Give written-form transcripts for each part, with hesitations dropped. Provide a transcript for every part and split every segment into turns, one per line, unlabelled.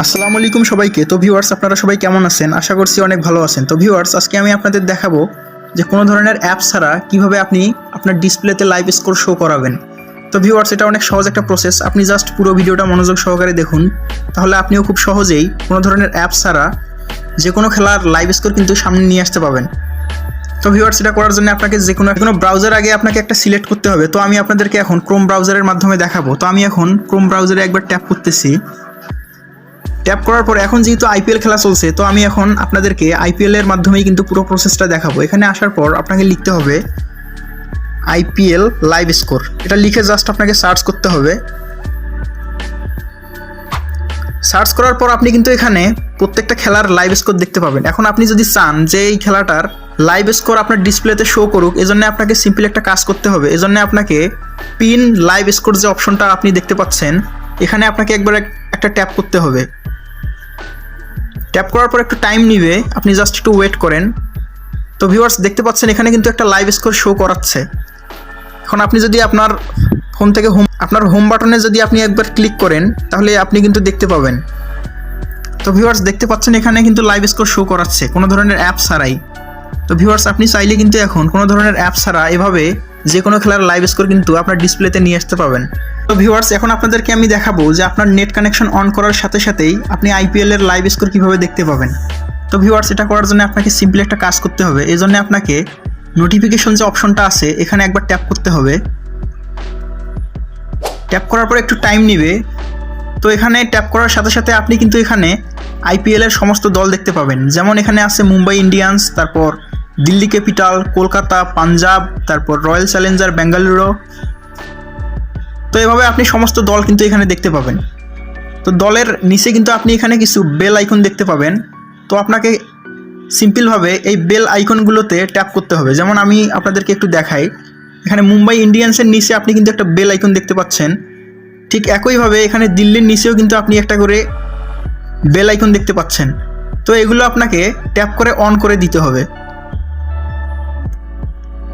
আসসালামু আলাইকুম সবাইকে। তো ভিউয়ার্স, আপনারা সবাই কেমন আছেন? আশা করছি অনেক ভালো আছেন। তো ভিউয়ার্স, আজকে আমি আপনাদের দেখাবো যে কোনো ধরনের অ্যাপ ছাড়া কিভাবে আপনি আপনার ডিসপ্লেতে লাইভ স্কোর শো করাবেন। তো ভিউয়ার্স, এটা অনেক সহজ একটা প্রসেস। আপনি জাস্ট পুরো ভিডিওটা মনোযোগ সহকারে দেখুন, তাহলে আপনিও খুব সহজেই কোনো ধরনের অ্যাপ ছাড়া যে কোনো খেলার লাইভ স্কোর কিন্তু সামনে নিয়ে আসতে পাবেন। তো ভিউয়ার্স, এটা করার জন্য আপনাকে যে কোনো ব্রাউজার আগে আপনাকে একটা সিলেক্ট করতে হবে। তো আমি আপনাদেরকে এখন ক্রোম ব্রাউজারের মাধ্যমে দেখাবো। তো আমি এখন ক্রোম ব্রাউজারে একবার ট্যাপ করতেছি। ট্যাপ করার পর এখন যেহেতু আইপিএল খেলা চলছে, তো আমি এখন আপনাদেরকে আইপিএল এর মাধ্যমেই কিন্তু পুরো প্রসেসটা দেখাবো। এখানে আসার পর আপনাকে লিখতে হবে আইপিএল লাইভ স্কোর। এটা লিখে জাস্ট আপনাকে সার্চ করতে হবে। সার্চ করার পর আপনি কিন্তু এখানে প্রত্যেকটা খেলার লাইভ স্কোর দেখতে পাবেন। এখন আপনি যদি চান যে এই খেলাটার লাইভ স্কোর আপনার ডিসপ্লেতে শো করুক, এজন্য আপনাকে সিম্পল একটা কাজ করতে হবে। এজন্য আপনাকে পিন লাইভ স্কোর যে অপশনটা আপনি দেখতে পাচ্ছেন, এখানে আপনাকে একবার একটা ট্যাপ করতে হবে। ট্যাপ করার পর একটু টাইম নিবে, আপনি জাস্ট একটু ওয়েট করেন। তো ভিউয়ার্স, দেখতে পাচ্ছেন এখানে কিন্তু একটা লাইভ স্কোর শো করাচ্ছে। এখন আপনি যদি আপনার ফোন থেকে আপনার হোম বাটনে যদি আপনি একবার ক্লিক করেন, তাহলে আপনি কিন্তু দেখতে পাবেন। তো ভিউয়ার্স, দেখতে পাচ্ছেন এখানে কিন্তু লাইভ স্কোর শো করাচ্ছে কোনো ধরনের অ্যাপ ছাড়াই। তো ভিউয়ার্স, আপনি চাইলে কিন্তু এখন কোনো ধরনের অ্যাপ ছাড়া এভাবে যে কোনো খেলার লাইভ স্কোর কিন্তু আপনার ডিসপ্লেতে নিয়ে আসতে পাবেন। তো ভিউয়ার্স, এখন আপনাদেরকে আমি দেখাবো যে আপনার নেট কানেকশন অন করার সাথে সাথেই আপনি আইপিএল এর লাইভ স্কোর কীভাবে দেখতে পাবেন। তো ভিউয়ার্স, এটা করার জন্য আপনাকে সিম্পলি একটা কাজ করতে হবে। এই জন্য আপনাকে নোটিফিকেশন যে অপশনটা আছে, এখানে একবার ট্যাপ করতে হবে। ট্যাপ করার পর একটু টাইম নিবে। তো এখানে ট্যাপ করার সাথে সাথে আপনি কিন্তু এখানে আইপিএল এর সমস্ত দল দেখতে পাবেন। যেমন এখানে আছে মুম্বাই ইন্ডিয়ান্স, তারপর দিল্লি ক্যাপিটাল, কলকাতা, পাঞ্জাব, তারপর রয়্যাল চ্যালেঞ্জার বেঙ্গালুরু। তো এভাবে আপনি সমস্ত দল কিন্তু এখানে দেখতে পাবেন। তো দলের নিচে কিন্তু আপনি এখানে কিছু বেল আইকন দেখতে পাবেন। তো আপনাকে সিম্পলভাবে এই বেল আইকনগুলোতে ট্যাপ করতে হবে। যেমন আমি আপনাদেরকে একটু দেখাই, এখানে মুম্বাই ইন্ডিয়ান্সের নিচে আপনি কিন্তু একটা বেল আইকন দেখতে পাচ্ছেন। ঠিক একইভাবে এখানে দিল্লির নিচেও কিন্তু আপনি একটা করে বেল আইকন দেখতে পাচ্ছেন। তো এগুলো আপনাকে ট্যাপ করে অন করে দিতে হবে।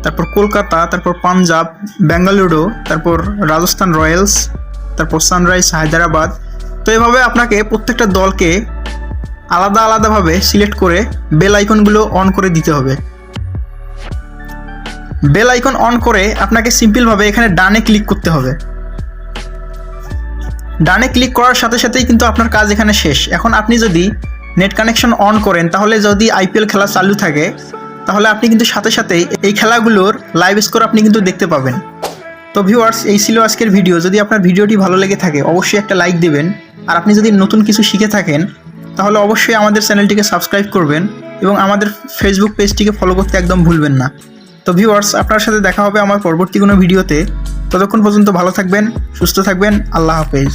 তারপর কলকাতা, তারপর পাঞ্জাব, বেঙ্গালুরু, তারপর রাজস্থান রয়্যালস, তারপর সানরাইজ হায়দ্রাবাদ। তো এভাবে আপনাকে প্রত্যেকটা দলকে আলাদা আলাদাভাবে সিলেক্ট করে বেল আইকনগুলো অন করে দিতে হবে। বেল আইকন অন করে আপনাকে সিম্পলভাবে এখানে ডানে ক্লিক করতে হবে। ডানে ক্লিক করার সাথে সাথেই কিন্তু আপনার কাজ এখানে শেষ। এখন আপনি যদি নেট কানেকশন অন করেন, তাহলে যদি আইপিএল খেলা চালু থাকে, তাহলে আপনি কিন্তু সাথে সাথেই এই খেলাগুলোর লাইভ স্কোর আপনি কিন্তু দেখতে পাবেন। তো ভিউয়ার্স, এই ছিল আজকের ভিডিও। যদি আপনার ভিডিওটি ভালো লেগে থাকে, অবশ্যই একটা লাইক দেবেন। আর আপনি যদি নতুন কিছু শিখে থাকেন, তাহলে অবশ্যই আমাদের চ্যানেলটিকে সাবস্ক্রাইব করবেন এবং আমাদের ফেসবুক পেজটিকে ফলো করতে একদম ভুলবেন না। তো ভিউয়ার্স, আপনার সাথে দেখা হবে আমার পরবর্তী কোনো ভিডিওতে। ততক্ষণ পর্যন্ত ভালো থাকবেন, সুস্থ থাকবেন। আল্লাহ হাফেজ।